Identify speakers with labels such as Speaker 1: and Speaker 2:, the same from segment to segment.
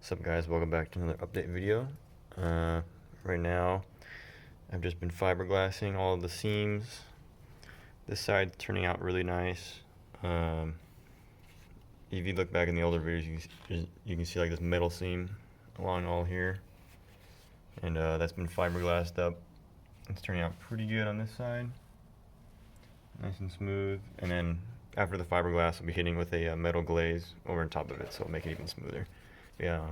Speaker 1: What's up, guys? Welcome back to another update video. Right now I've just been fiberglassing all of the seams. This side's turning out really nice. If you look back in the older videos, you can see like this metal seam along all here, and that's been fiberglassed up. It's turning out pretty good on this side, nice and smooth. And then after the fiberglass, I'll be hitting with a metal glaze over on top of it, so it'll make it even smoother. Yeah,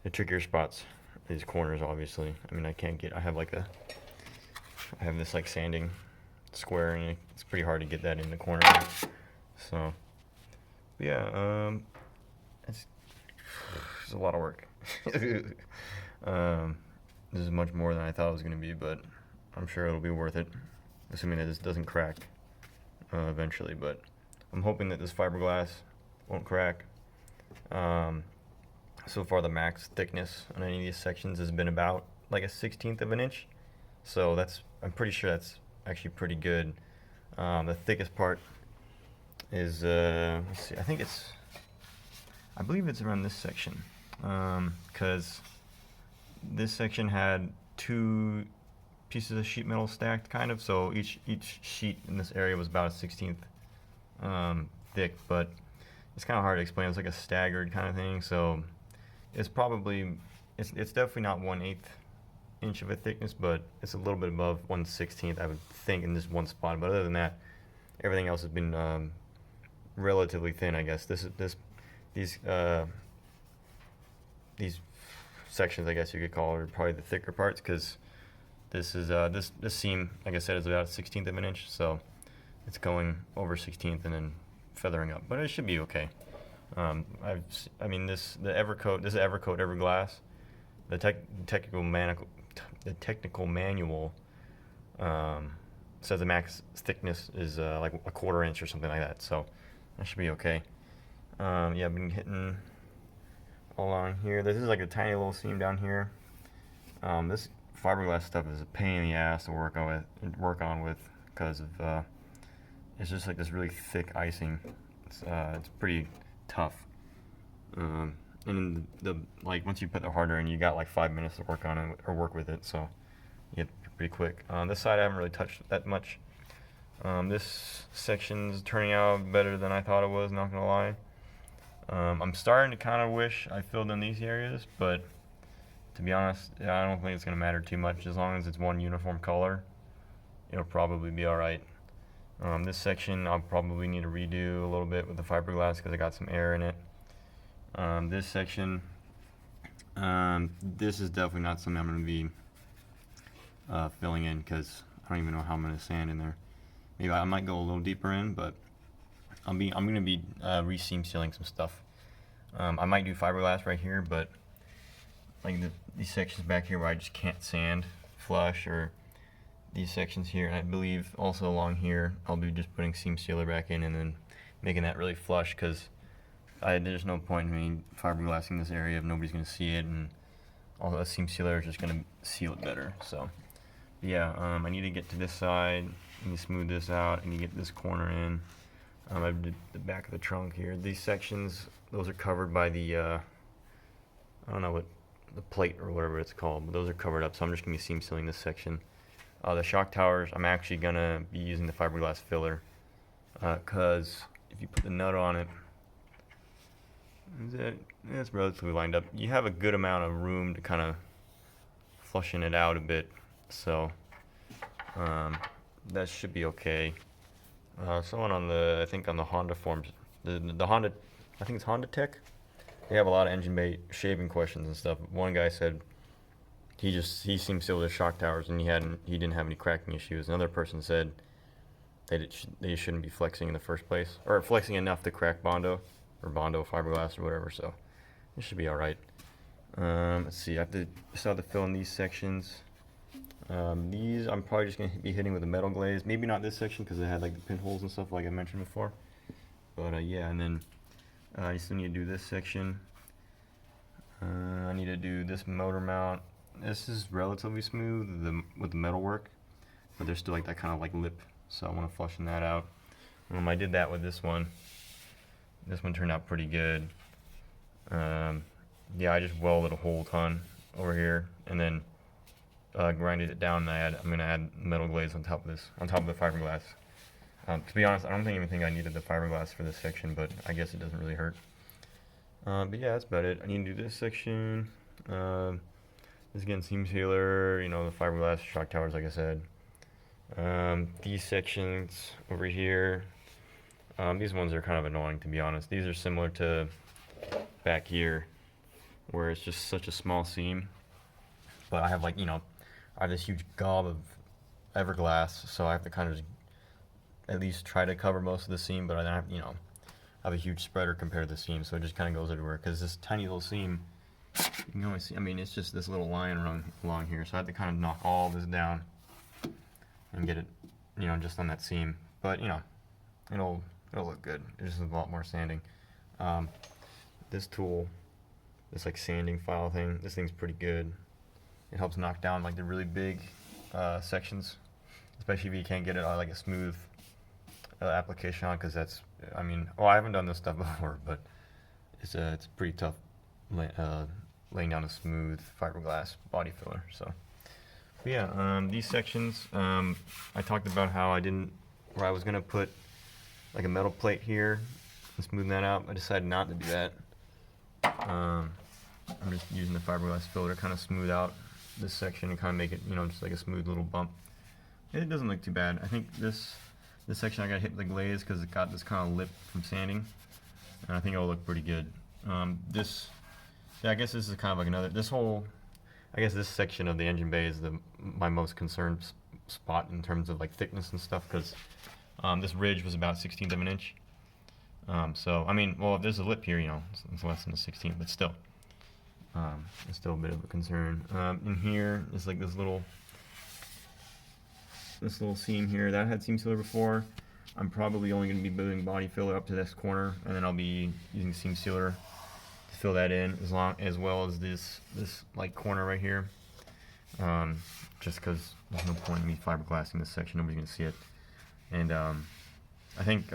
Speaker 1: the trickier spots, these corners, obviously. I mean, I have this like sanding square, and it's pretty hard to get that in the corner. So, yeah, it's a lot of work. This is much more than I thought it was going to be, but I'm sure it'll be worth it, assuming that this doesn't crack eventually. But I'm hoping that this fiberglass won't crack. So far, the max thickness on any of these sections has been about like a 1/16 of an inch. So I'm pretty sure that's actually pretty good. The thickest part is, let's see, I believe it's around this section, because this section had 2 pieces of sheet metal stacked, kind of. So each sheet in this area was about a 1/16 thick, but it's kind of hard to explain. It's like a staggered kind of thing. So it's definitely not 1/8 inch of a thickness, but it's a little bit above 1/16, I would think, in this one spot. But other than that, everything else has been relatively thin, I guess. These sections, I guess you could call, are probably the thicker parts, because this seam, like I said, is about a 1/16 of an inch, so it's going over 1/16 and then feathering up, but it should be okay. This is Evercoat Everglass. The technical manual says the max thickness is like a 1/4 inch or something like that, so that should be okay. Yeah, I've been hitting along here. This is like a tiny little seam down here. This fiberglass stuff is a pain in the ass to work on with because of it's just like this really thick icing. It's pretty tough. And once you put the hardener in, you got like 5 minutes to work on it or work with it, so you have to be pretty quick. This side I haven't really touched that much. This section's turning out better than I thought it was, not gonna lie. I'm starting to kind of wish I filled in these areas, but to be honest, I don't think it's gonna matter too much. As long as it's one uniform color, it'll probably be alright. This section I'll probably need to redo a little bit with the fiberglass because I got some air in it. This section, this is definitely not something I'm going to be filling in, because I don't even know how I'm going to sand in there. Maybe I might go a little deeper in, but I'm going to be re-seam sealing some stuff. I might do fiberglass right here, but like these sections back here where I just can't sand flush, or these sections here, and I believe also along here, I'll be just putting seam sealer back in and then making that really flush, because there's no point in me fiberglassing this area if nobody's going to see it, and all the seam sealer is just going to seal it better. So yeah, I need to get to this side, I need to smooth this out, I need to get this corner in. I did the back of the trunk here. These sections, those are covered by the I don't know what the plate or whatever it's called, but those are covered up, so I'm just going to be seam sealing this section. The shock towers, I'm actually going to be using the fiberglass filler, because if you put the nut on it, it's relatively lined up. You have a good amount of room to kind of flushing it out a bit, so that should be okay. Someone on the Honda forums, the Honda, I think it's Honda Tech, they have a lot of engine bay shaving questions and stuff. One guy said he seemed still with the shock towers and he didn't have any cracking issues. Another person said they shouldn't be flexing in the first place, or flexing enough to crack Bondo or Bondo fiberglass or whatever, so it should be alright. Let's see, I still have to fill in these sections. These I'm probably just going to be hitting with a metal glaze. Maybe not this section because it had like the pinholes and stuff like I mentioned before. But yeah, and then I still need to do this section. I need to do this motor mount. This is relatively smooth with the metal work, but there's still like that kind of like lip, so I want to flushing that out. I did that with this one. This one turned out pretty good. yeah, I just welded a whole ton over here, and then grinded it down. And I'm gonna add metal glaze on top of this, on top of the fiberglass. To be honest, I don't even think I needed the fiberglass for this section, but I guess it doesn't really hurt. But yeah, that's about it. I need to do this section. This again, seam sealer, you know, the fiberglass shock towers, like I said. These sections over here, these ones are kind of annoying, to be honest. These are similar to back here, where it's just such a small seam. But I have, like, you know, I have this huge gob of Everglass, so I have to kind of at least try to cover most of the seam, but I have, you know, I have a huge spreader compared to the seam, so it just kind of goes everywhere. Because this tiny little seam, you can only see, I mean, it's just this little line along here, so I have to kind of knock all this down and get it, you know, just on that seam. But, you know, it'll look good. It's just a lot more sanding. This tool, this like sanding file thing, this thing's pretty good. It helps knock down like the really big sections, especially if you can't get it on like a smooth application on, because that's, I mean, well, I haven't done this stuff before, but it's pretty tough laying down a smooth fiberglass body filler. So, but yeah, these sections, I talked about how where I was gonna put like a metal plate here and smoothen that out. I decided not to do that. I'm just using the fiberglass filler to kind of smooth out this section and kind of make it, you know, just like a smooth little bump. It doesn't look too bad. I think this section I got hit with the glaze because it got this kind of lip from sanding, and I think it'll look pretty good. Yeah, I guess this is kind of like another, I guess this section of the engine bay is my most concerned spot in terms of like thickness and stuff, because this ridge was about 1/16 of an inch. So, I mean, well, if there's a lip here, you know, it's less than a 16, but still, it's still a bit of a concern. In here, there's like this little seam here that had seam sealer before. I'm probably only going to be building body filler up to this corner, and then I'll be using seam sealer to fill that in, as well as this like corner right here. Just because there's no point in me fiberglassing this section, nobody's going to see it. And I think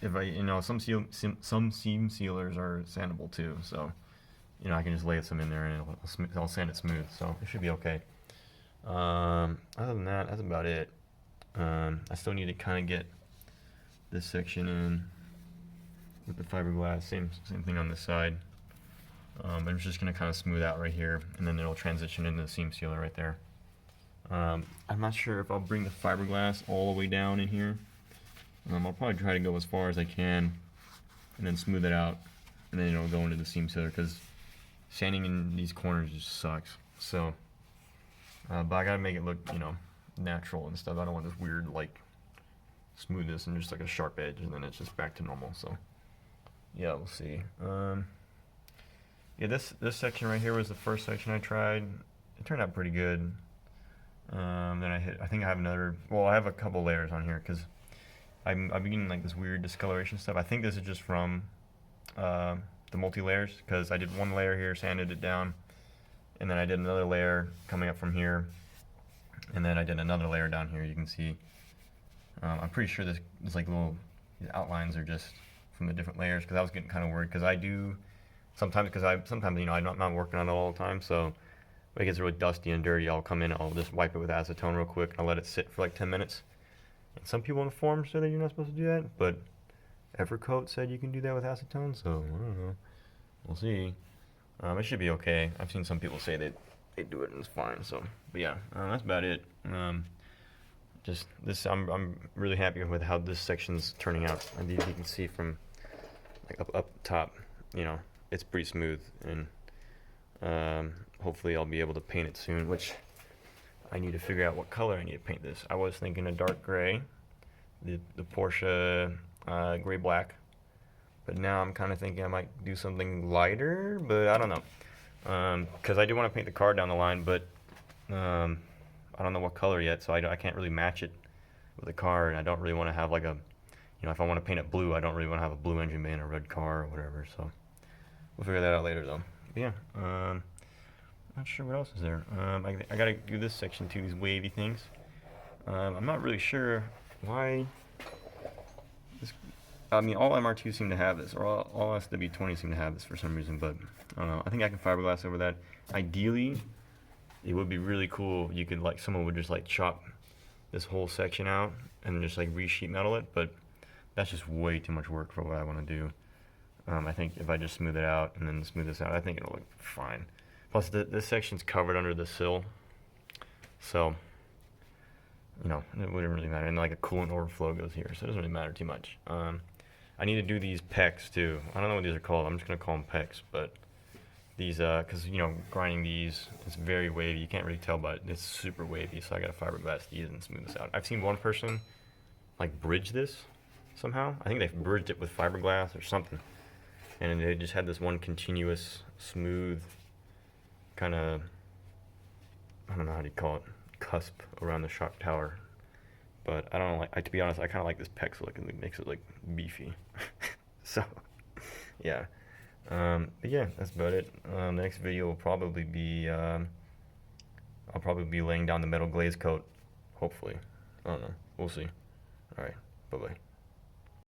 Speaker 1: if you know, some seam sealers are sandable too, so you know, I can just lay some in there and I'll sand it smooth, so it should be okay. Other than that, that's about it. I still need to kind of get this section in with the fiberglass, same thing on this side. I'm just going to kind of smooth out right here, and then it'll transition into the seam sealer right there. I'm not sure if I'll bring the fiberglass all the way down in here. I'll probably try to go as far as I can and then smooth it out, and then it'll go into the seam sealer, because sanding in these corners just sucks. So, but I gotta make it look, you know, natural and stuff. I don't want this weird like smoothness and just like a sharp edge, and then it's just back to normal. So, yeah, we'll see. Yeah, this section right here was the first section I tried. It turned out pretty good. Then I think I have another. Well, I have a couple layers on here because I'm getting like this weird discoloration stuff. I think this is just from the multi-layers, because I did one layer here, sanded it down, and then I did another layer coming up from here, and then I did another layer down here. You can see, I'm pretty sure this like little outlines are just from the different layers, because I was getting kind of worried, because I do sometimes, you know, I'm not working on it all the time, so when it gets really dusty and dirty, I'll come in, I'll just wipe it with acetone real quick, and I'll let it sit for like 10 minutes. And some people in the forum say that you're not supposed to do that, but Evercoat said you can do that with acetone, so I don't know. We'll see. It should be okay. I've seen some people say that they do it and it's fine. So, but yeah, that's about it. Just this, I'm really happy with how this section's turning out. And you can see from like up top, you know, it's pretty smooth, and hopefully I'll be able to paint it soon. Which I need to figure out what color I need to paint this. I was thinking a dark gray, the Porsche gray black, but now I'm kind of thinking I might do something lighter, but I don't know, because I do want to paint the car down the line, but I don't know what color yet, so I can't really match it with the car, and I don't really want to have like a, you know, if I want to paint it blue, I don't really want to have a blue engine bay and a red car or whatever, so we'll figure that out later though. But yeah, not sure what else is there. I gotta do this section too, these wavy things. I'm not really sure why I mean, all MR2 seem to have this, or all SW20 seem to have this for some reason, but I don't know. I think I can fiberglass over that. Ideally, it would be really cool. You could like, someone would just like chop this whole section out and just like re-sheet metal it, but that's just way too much work for what I want to do. I think if I just smooth it out and then smooth this out, I think it'll look fine. Plus, this section's covered under the sill, so you know it wouldn't really matter. And like a coolant overflow goes here, so it doesn't really matter too much. I need to do these pecs too. I don't know what these are called. I'm just gonna call them pecs, but these, cause you know, grinding these, it's very wavy. You can't really tell, but it's super wavy. So I gotta fiberglass these and smooth this out. I've seen one person like bridge this somehow. I think they've bridged it with fiberglass or something, and they just had this one continuous smooth kind of, I don't know how do you call it, cusp around the shock tower. But I don't like, to be honest, I kind of like this pecs look, and it makes it like beefy. So yeah. But yeah, that's about it. The next video will probably be, I'll probably be laying down the metal glaze coat, hopefully. I don't know. We'll see. Alright, bye-bye.